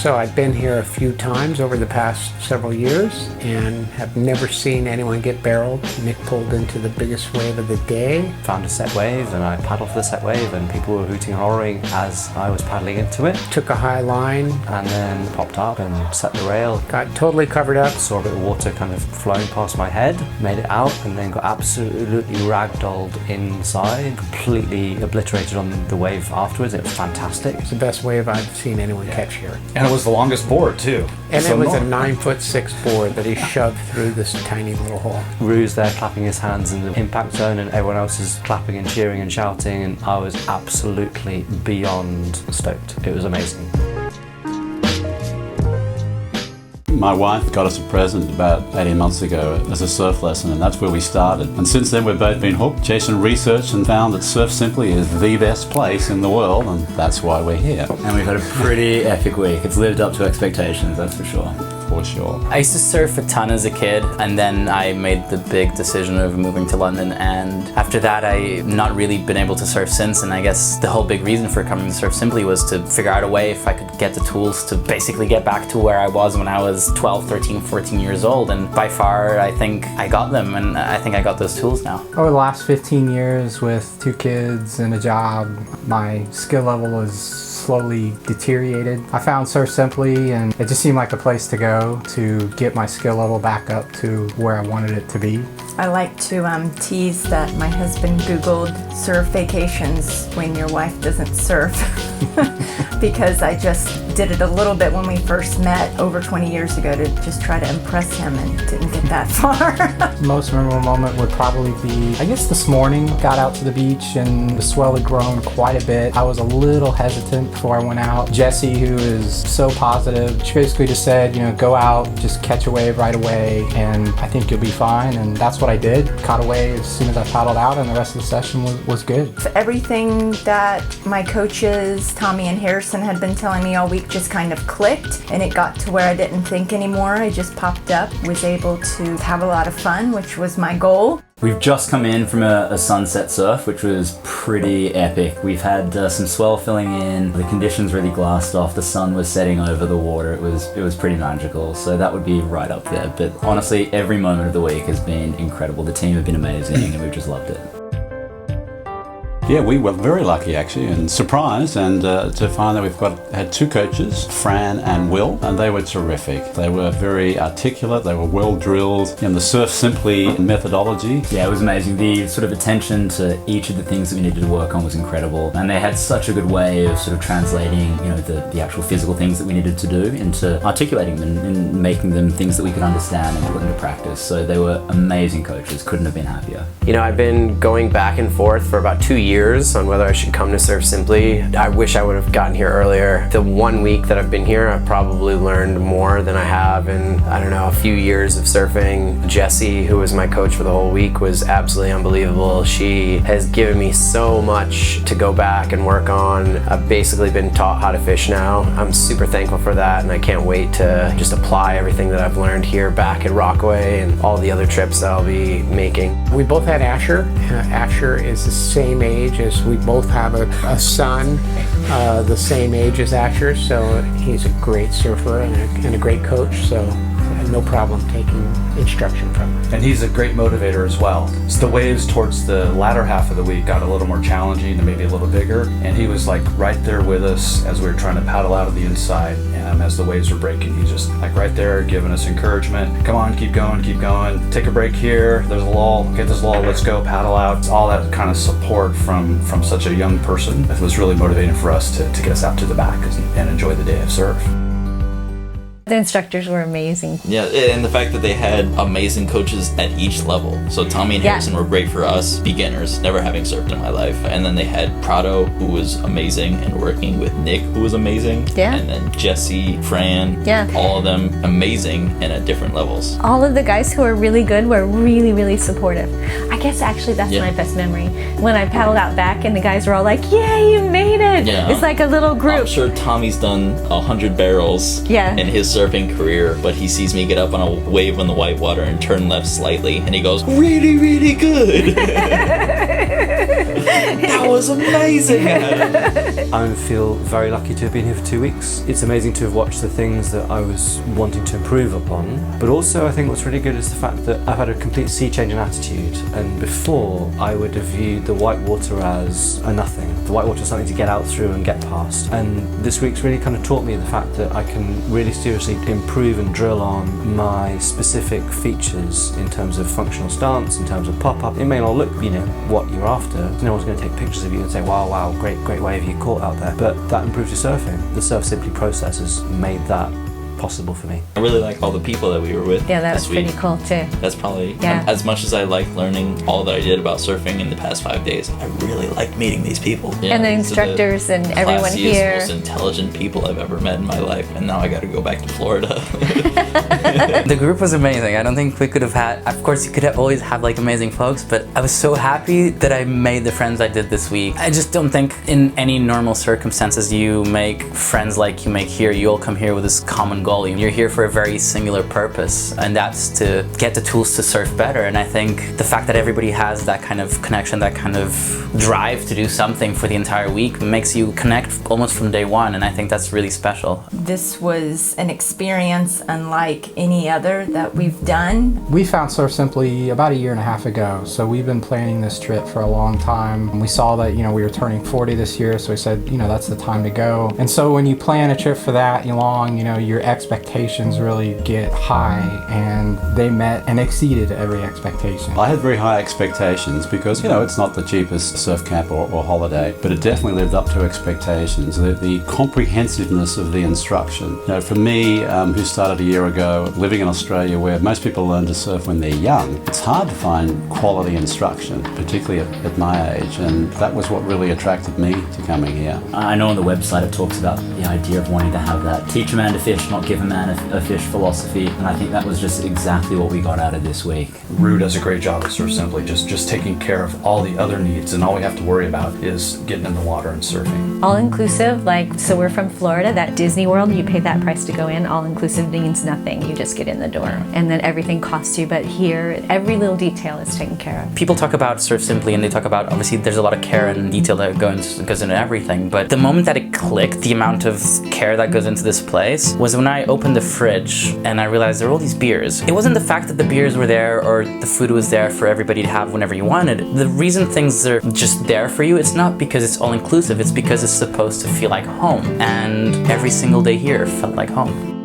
So I've been here a few times over the past several years and have never seen anyone get barreled. Nick pulled into the biggest wave of the day. Found a set wave and I paddled for the set wave and people were hooting and hollering as I was paddling into it. Took a high line and then popped up and set the rail. Got totally covered up. Saw a bit of water kind of flowing past my head, made it out and then got absolutely ragdolled inside, completely obliterated on the wave afterwards. It was fantastic. It's the best wave I've seen anyone catch here. And it was the longest board too. And so it was a 9'6" board that he shoved through this tiny little hole. Rue's there clapping his hands in the impact zone and everyone else is clapping and cheering and shouting, and I was absolutely beyond stoked. It was amazing. My wife got us a present about 18 months ago as a surf lesson, and that's where we started. And since then we've both been hooked. Jason researched and found that Surf Simply is the best place in the world, and that's why we're here. And we've had a pretty epic week. It's lived up to expectations, that's for sure. For sure. I used to surf a ton as a kid, and then I made the big decision of moving to London, and after that I've not really been able to surf since, and I guess the whole big reason for coming to Surf Simply was to figure out a way if I could get the tools to basically get back to where I was when I was 12, 13, 14 years old, and by far I think I got them, and I think I got those tools now. Over the last 15 years with 2 kids and a job, my skill level has slowly deteriorated. I found Surf Simply and it just seemed like the place to go to get my skill level back up to where I wanted it to be. I like to tease that my husband Googled surf vacations when your wife doesn't surf because I just did it a little bit when we first met over 20 years ago to just try to impress him and didn't get that far. Most memorable moment would probably be, I guess this morning, got out to the beach and the swell had grown quite a bit. I was a little hesitant before I went out. Jessie, who is so positive, she basically just said, you know, go out, just catch a wave right away and I think you'll be fine, and that's what I did. Caught a wave as soon as I paddled out and the rest of the session was good. Everything that my coaches, Tommy and Harrison, had been telling me all week just kind of clicked, and it got to where I didn't think anymore. I just popped up, was able to have a lot of fun, which was my goal. We've just come in from a sunset surf, which was pretty epic. We've had some swell filling in, the conditions really glassed off, the sun was setting over the water, it was pretty magical, so that would be right up there. But honestly, every moment of the week has been incredible. The team have been amazing and we've just loved it. Yeah, we were very lucky actually and surprised and to find that we've had 2 coaches, Fran and Will, and they were terrific. They were very articulate, they were well drilled in the Surf Simply methodology. Yeah, it was amazing. The sort of attention to each of the things that we needed to work on was incredible, and they had such a good way of sort of translating, you know, the actual physical things that we needed to do into articulating them and making them things that we could understand and put into practice. So they were amazing coaches, couldn't have been happier. You know, I've been going back and forth for about 2 years on whether I should come to Surf Simply. I wish I would have gotten here earlier. The 1 week that I've been here, I've probably learned more than I have in, I don't know, a few years of surfing. Jessie, who was my coach for the whole week, was absolutely unbelievable. She has given me so much to go back and work on. I've basically been taught how to fish now. I'm super thankful for that, and I can't wait to just apply everything that I've learned here back at Rockaway and all the other trips that I'll be making. We both had Asher. Asher is the same age as we both have a son the same age as Asher, so he's a great surfer and a great coach, so no problem taking instruction from him. And he's a great motivator as well. So the waves towards the latter half of the week got a little more challenging and maybe a little bigger, and he was like right there with us as we were trying to paddle out of the inside, and as the waves were breaking, he's just like right there giving us encouragement. Come on, keep going, take a break here, there's a lull, get this lull, let's go, paddle out. All that kind of support from such a young person. It was really motivating for us to get us out to the back and enjoy the day of surf. The instructors were amazing. Yeah, and the fact that they had amazing coaches at each level. So Tommy and Harrison were great for us, beginners, never having surfed in my life. And then they had Prado, who was amazing, and working with Nick, who was amazing. Yeah. And then Jessie, Fran, all of them amazing and at different levels. All of the guys who were really good were really, really supportive. I guess actually that's my best memory. When I paddled out back and the guys were all like, yay, you made it. Yeah. It's like a little group. I'm sure Tommy's done 100 barrels in his surfing career, but he sees me get up on a wave on the whitewater and turn left slightly, and he goes, really, really good. That was amazing. I feel very lucky to have been here for 2 weeks. It's amazing to have watched the things that I was wanting to improve upon, but also I think what's really good is the fact that I've had a complete sea change in attitude, and before I would have viewed the whitewater as a nothing. The whitewater is something to get out through and get past, and this week's really kind of taught me the fact that I can really seriously improve and drill on my specific features in terms of functional stance, in terms of pop-up. It may not look, what you're after. No one's going to take pictures of you and say, wow, great wave you caught out there. But that improves your surfing. The Surf Simply process has made that possible for me. I really like all the people that we were with. Yeah, that was this week. pretty cool too. That's probably, Yeah. as much as I like learning all that I did about surfing in the past 5 days, I really like meeting these people. Yeah, And the these are instructors and everyone classiest, here. most intelligent people I've ever met in my life, and now I got to go back to Florida. The group was amazing. I don't think we could have had, of course you could always have like amazing folks, but I was so happy that I made the friends I did this week. I just don't think in any normal circumstances you make friends like you make here. You all come here with this common goal. You're here for a very singular purpose, and that's to get the tools to surf better. And I think the fact that everybody has that kind of connection, that kind of drive to do something for the entire week makes you connect almost from day one, and I think that's really special. This was an experience unlike any other that we've done. We found Surf Simply about 1.5 years ago, so we've been planning this trip for a long time. We saw that, we were turning 40 this year, so we said, that's the time to go. And so when you plan a trip for that long, your expectations really get high, and they met and exceeded every expectation. I had very high expectations because, it's not the cheapest surf camp or holiday, but it definitely lived up to expectations. The comprehensiveness of the instruction. For me, who started 1 year ago, living in Australia where most people learn to surf when they're young, it's hard to find quality instruction, particularly at my age, and that was what really attracted me to coming here. I know on the website it talks about the idea of wanting to have that teach a man to fish, not give a man a fish philosophy, and I think that was just exactly what we got out of this week. Rue does a great job at Surf Simply, just taking care of all the other needs, and all we have to worry about is getting in the water and surfing. All inclusive, so we're from Florida, that Disney World, you pay that price to go in. All inclusive means nothing, you just get in the door. And then everything costs you, but here, every little detail is taken care of. People talk about Surf Simply and they talk about, obviously there's a lot of care and detail that goes into everything, but the moment that it clicked, the amount of care that goes into this place was when I opened the fridge and I realized there were all these beers. It wasn't the fact that the beers were there or the food was there for everybody to have whenever you wanted. The reason things are just there for you, it's not because it's all inclusive, it's because it's supposed to feel like home. And every single day here felt like home.